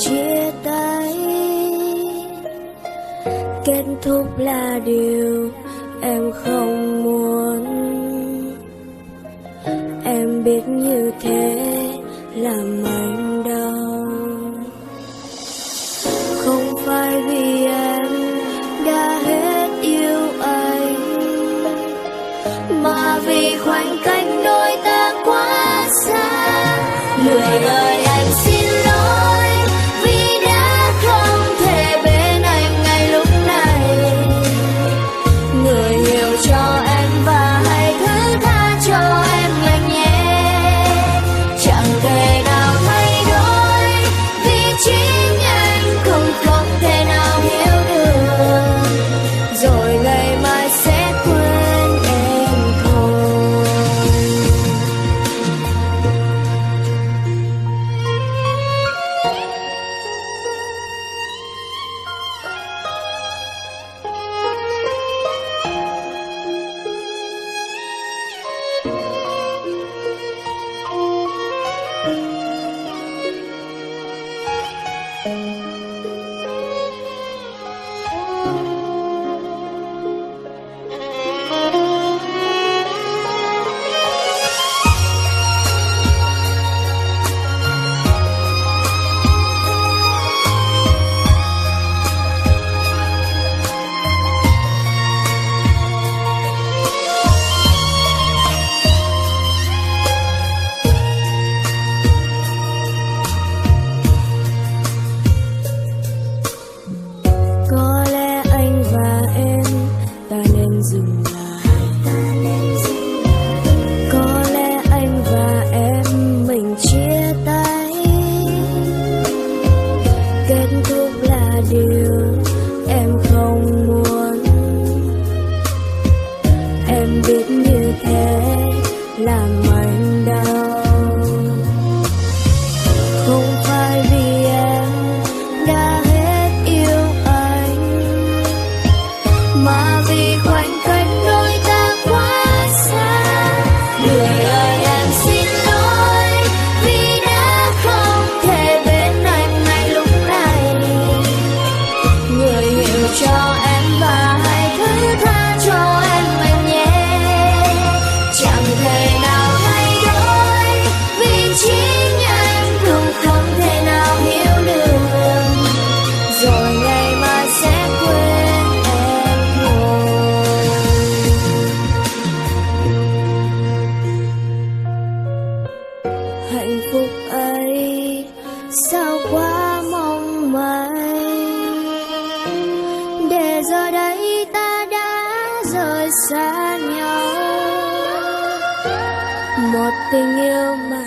chia tay. Kết thúc là điều em không muốn. Em biết như thế làm anh đau. Không phải vì em đã hết yêu anh, mà vì khoảnh cách đôi ta quá xa. Người ơi anh xin lỗi vì đã không thể bên anh ngay lúc này. Người hiểu cho em và hãy thứ tha cho em anh nhé. Chẳng thể nào thay đổi vì chính anh cũng không thể nào hiểu được. Rồi ngày mai sẽ quên em thôi. Có lẽ anh và em ta nên dừng lại. Có lẽ anh và em mình chia tay. Kết thúc là điều em không muốn. Em biết như thế làm anh đau. Không phải vì em đã hết yêu anh, mà vì khoảnh cách đôi ta quá xa. Người ơi em xin lỗi vì đã không thể bên anh ngay lúc này. Người hiểu cho em và hãy thứ tha cho em anh nhé. Chẳng thể nào thay đổi vì chính anh cũng không thể nào hiểu được. Rồi ngày mai sẽ quên em thôi. Hạnh phúc ấy sao quá mong manh, để giờ đây ta đã rời xa nhau. Một tình yêu mà